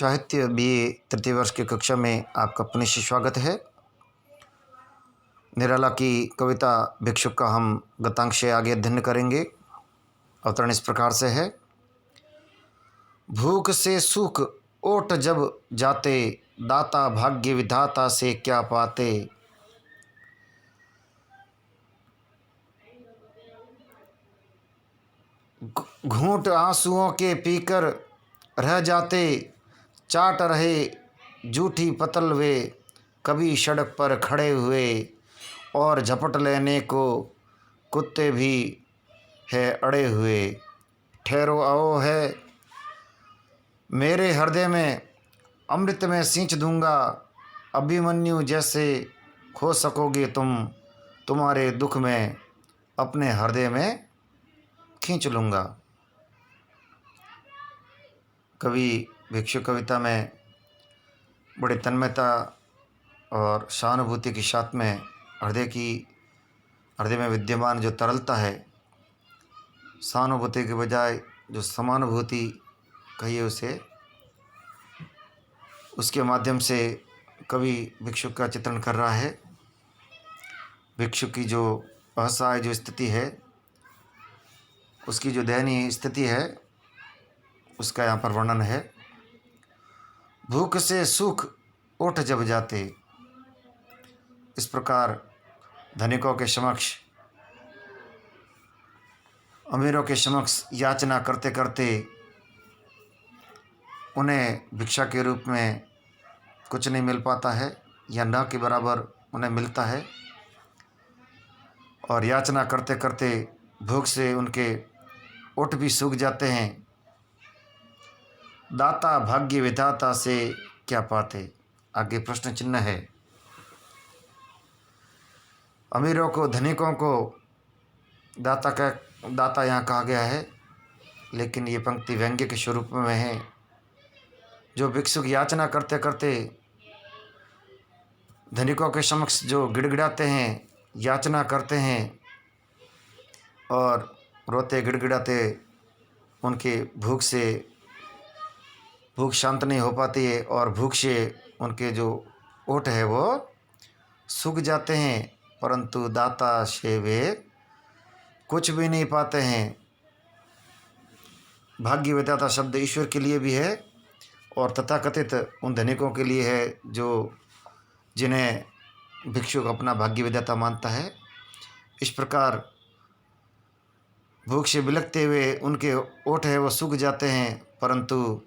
साहित्य BA तृतीय वर्ष की कक्षा में आपका पुनः स्वागत है। निराला की कविता भिक्षुक का हम गतांक से आगे अध्ययन करेंगे। अवतरण इस प्रकार से है। भूख से सुख ओट जब जाते, दाता भाग्य विधाता से क्या पाते। घूंट आंसुओं के पीकर रह जाते, चाट रहे जूठी पतल वे। कभी सड़क पर खड़े हुए और झपट लेने को कुत्ते भी है अड़े हुए। ठहरो आओ है मेरे हृदय में, अमृत में सींच दूंगा। अभिमन्यु जैसे हो सकोगे तुम, तुम्हारे दुख में अपने हृदय में खींच लूँगा। कवि भिक्षु कविता में बड़े तन्मयता और सहानुभूति के साथ में हृदय में विद्यमान जो तरलता है, सहानुभूति के बजाय जो समानुभूति कहिए उसे, उसके माध्यम से कवि भिक्षुक का चित्रण कर रहा है। भिक्षुक की जो असहाय जो स्थिति है, उसकी जो दयनीय स्थिति है, उसका यहाँ पर वर्णन है। भूख से सुख ओठ जब जाते, इस प्रकार धनिकों के समक्ष, अमीरों के समक्ष याचना करते करते उन्हें भिक्षा के रूप में कुछ नहीं मिल पाता है या न के बराबर उन्हें मिलता है। और याचना करते करते भूख से उनके ओठ भी सूख जाते हैं। दाता भाग्य विधाता से क्या पाते। आगे प्रश्न चिन्ह है। अमीरों को, धनिकों को दाता यहाँ कहा गया है, लेकिन ये पंक्ति व्यंग्य के स्वरूप में है। जो भिक्षुक याचना करते करते धनिकों के समक्ष जो गिड़गिड़ाते हैं, याचना करते हैं और रोते गिड़गिड़ाते उनके भूख शांत नहीं हो पाती है और भूख से उनके जो ओठ है वो सूख जाते हैं, परंतु दाता से वे कुछ भी नहीं पाते हैं। भाग्य विधाता शब्द ईश्वर के लिए भी है और तथाकथित उन धनिकों के लिए है जो जिन्हें भिक्षुक अपना भाग्य विधाता मानता है। इस प्रकार भूख से बिलखते हुए उनके ओठ है वो सूख जाते हैं, परंतु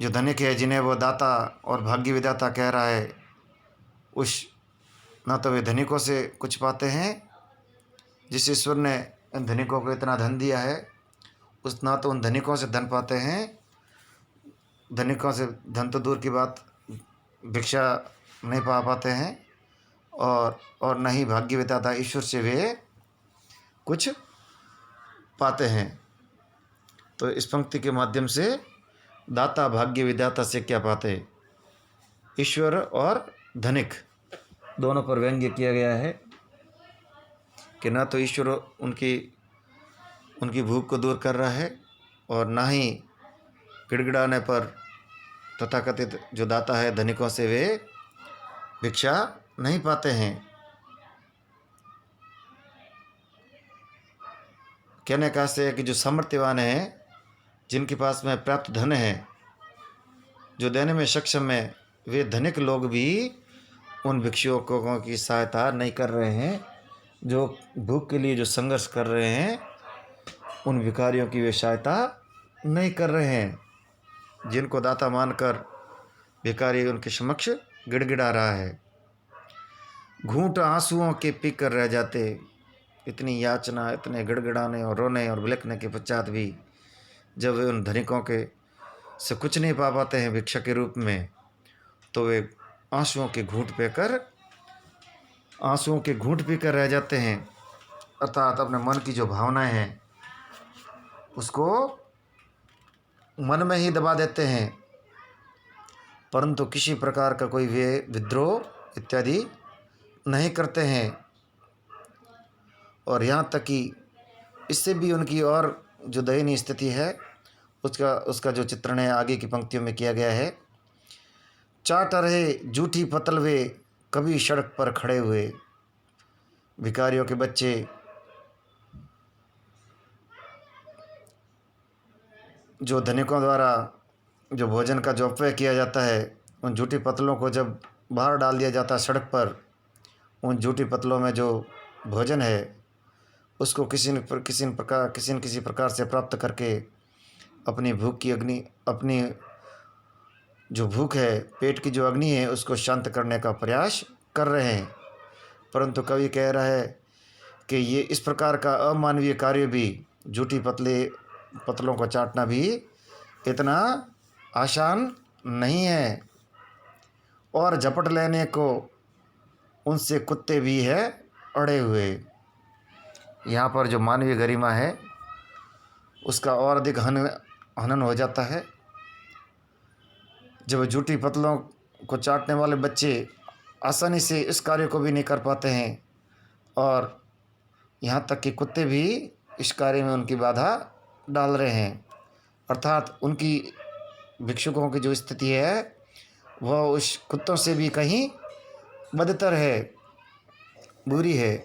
जो धनिक है जिन्हें वो दाता और भाग्य विधाता कह रहा है, उस ना तो वे धनिकों से कुछ पाते हैं, जिस ईश्वर ने इन धनिकों को इतना धन दिया है, उस ना तो उन धनिकों से धन पाते हैं, धनिकों से धन तो दूर की बात, भिक्षा नहीं पा पाते हैं, और न ही भाग्य विधाता ईश्वर से वे कुछ पाते हैं। तो इस पंक्ति के माध्यम से दाता भाग्य विधाता से क्या पाते, ईश्वर और धनिक दोनों पर व्यंग्य किया गया है कि ना तो ईश्वर उनकी भूख को दूर कर रहा है और ना ही गिड़गिड़ाने पर तथाकथित जो दाता है धनिकों से वे भिक्षा नहीं पाते हैं। कहने का से कि जो सामर्थ्यवान है, जिनके पास में प्राप्त धन है, जो देने में सक्षम है, वे धनिक लोग भी उन भिक्षुकों की सहायता नहीं कर रहे हैं। जो भूख के लिए जो संघर्ष कर रहे हैं, उन भिखारियों की वे सहायता नहीं कर रहे हैं। जिनको दाता मानकर भिखारी उनके समक्ष गिड़गिड़ा रहा है। घूंट आंसुओं के पीकर रह जाते, इतनी याचना, इतने गिड़गिड़ाने और रोने और बिलखने के पश्चात भी जब वे उन धनिकों के से कुछ नहीं पा पाते हैं भिक्षा के रूप में, तो वे आंसुओं के घूंट पीकर रह जाते हैं। अर्थात अपने मन की जो भावनाएं हैं उसको मन में ही दबा देते हैं, परंतु किसी प्रकार का कोई वे विद्रोह इत्यादि नहीं करते हैं। और यहाँ तक कि इससे भी उनकी और जो दयनीय स्थिति है, उसका उसका जो चित्रण है आगे की पंक्तियों में किया गया है। चाट रहे जूठी पतलवे कभी सड़क पर खड़े हुए। भिखारियों के बच्चे जो धनिकों द्वारा जो भोजन का जो अपव्यय किया जाता है, उन जूठी पतलों को जब बाहर डाल दिया जाता है सड़क पर, उन जूठी पतलों में जो भोजन है उसको किसी न किसी प्रकार से प्राप्त करके अपनी भूख की अग्नि, अपनी जो भूख है, पेट की जो अग्नि है, उसको शांत करने का प्रयास कर रहे हैं। परंतु कवि कह रहा है कि ये इस प्रकार का अमानवीय कार्य भी, जूठी पतलों को चाटना भी इतना आसान नहीं है, और झपट लेने को उनसे कुत्ते भी है अड़े हुए। यहाँ पर जो मानवीय गरिमा है उसका और अधिक हनन हो जाता है जब जूठी पतलों को चाटने वाले बच्चे आसानी से इस कार्य को भी नहीं कर पाते हैं, और यहाँ तक कि कुत्ते भी इस कार्य में उनकी बाधा डाल रहे हैं। अर्थात उनकी भिक्षुकों की जो स्थिति है वह उस कुत्तों से भी कहीं बदतर है, बुरी है।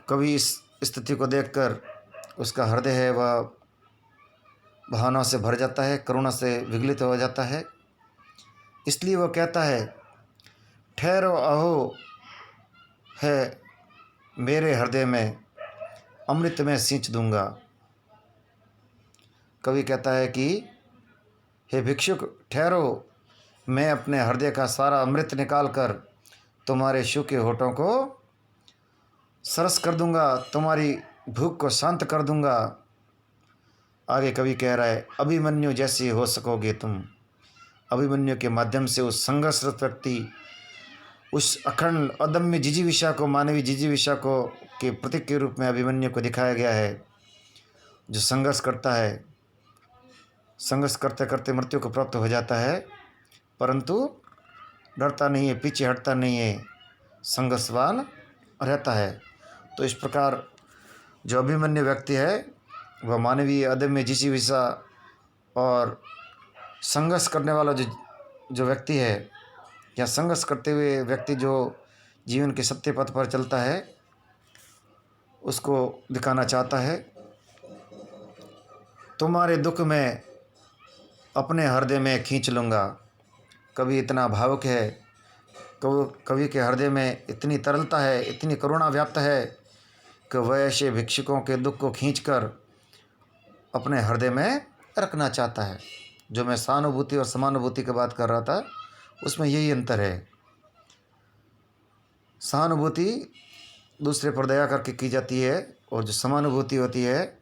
कभी इस स्थिति को देखकर उसका हृदय है वह भावनाओं से भर जाता है, करुणा से विगलित हो जाता है। इसलिए वह कहता है, ठहरो अहो है मेरे हृदय में, अमृत में सींच दूंगा। कवि कहता है कि हे भिक्षुक ठहरो, मैं अपने हृदय का सारा अमृत निकाल कर तुम्हारे सूखे होठों को सरस कर दूंगा, तुम्हारी भूख को शांत कर दूंगा। आगे कवि कह रहा है, अभिमन्यु जैसी हो सकोगे तुम। अभिमन्यु के माध्यम से उस संघर्षरत व्यक्ति, उस अखंड अदम्य जिजीविषा को, मानवीय जिजीविषा को के प्रतीक के रूप में अभिमन्यु को दिखाया गया है, जो संघर्ष करता है, संघर्ष करते करते मृत्यु को प्राप्त हो जाता है, परंतु डरता नहीं है, पीछे हटता नहीं है, संघर्षवान रहता है। तो इस प्रकार जो अभिमन्यु व्यक्ति है वह मानवीय अदम्य जिजीविषा और संघर्ष करने वाला जो व्यक्ति है, या संघर्ष करते हुए व्यक्ति जो जीवन के सत्य पथ पर चलता है, उसको दिखाना चाहता है। तुम्हारे दुख में अपने हृदय में खींच लूँगा। कवि इतना भावुक है, कवि के हृदय में इतनी तरलता है, इतनी करुणा व्याप्त है कि वह ऐसे भिक्षुकों के दुख को खींचकर अपने हृदय में रखना चाहता है। जो मैं सहानुभूति और समानुभूति की बात कर रहा था, उसमें यही अंतर है। सहानुभूति दूसरे पर दया करके की जाती है, और जो समानुभूति होती है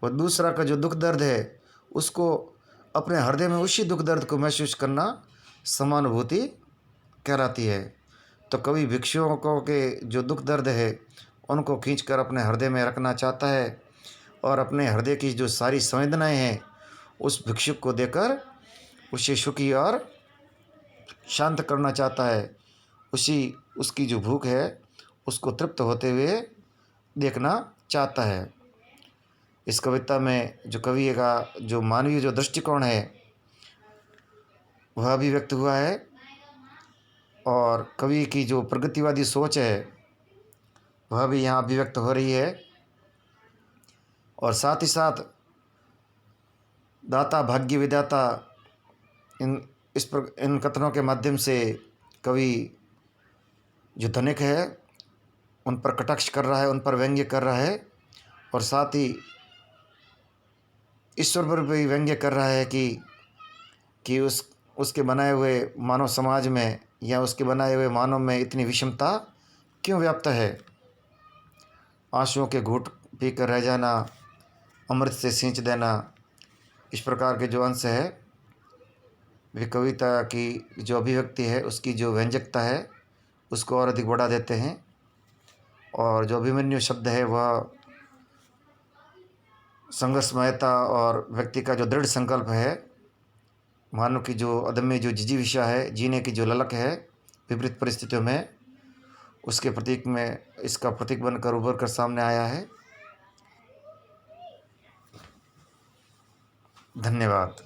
वह दूसरा का जो दुख दर्द है उसको अपने हृदय में उसी दुख दर्द को महसूस करना समानुभूति कहलाती है। तो कवि भिक्षुकों के जो दुख दर्द है उनको खींचकर अपने हृदय में रखना चाहता है, और अपने हृदय की जो सारी संवेदनाएं हैं उस भिक्षुक को देकर उसे सुखी और शांत करना चाहता है। उसकी जो भूख है उसको तृप्त होते हुए देखना चाहता है। इस कविता में जो कवि का जो मानवीय जो दृष्टिकोण है वह अभिव्यक्त हुआ है, और कवि की जो प्रगतिवादी सोच है वह भी यहाँ अभिव्यक्त हो रही है। और साथ ही साथ दाता भाग्य विधाता, इन कथनों के माध्यम से कवि जो धनिक है उन पर कटाक्ष कर रहा है, उन पर व्यंग्य कर रहा है, और साथ ही ईश्वर पर भी व्यंग्य कर रहा है कि उसके बनाए हुए मानव समाज में, या उसके बनाए हुए मानव में इतनी विषमता क्यों व्याप्त है। आंसुओं के घूंट पीकर रह जाना, अमृत से सींच देना, इस प्रकार के जो अंश है वे कविता की जो अभिव्यक्ति है उसकी जो व्यंजकता है उसको और अधिक बढ़ा देते हैं। और जो अभिमन्यु शब्द है वह संघर्षमयता और व्यक्ति का जो दृढ़ संकल्प है, मानव की जो अदम्य जो जिजीविषा है, जीने की जो ललक है विपरीत परिस्थितियों में, उसके प्रतीक में इसका प्रतीक बनकर उभर कर सामने आया है। धन्यवाद।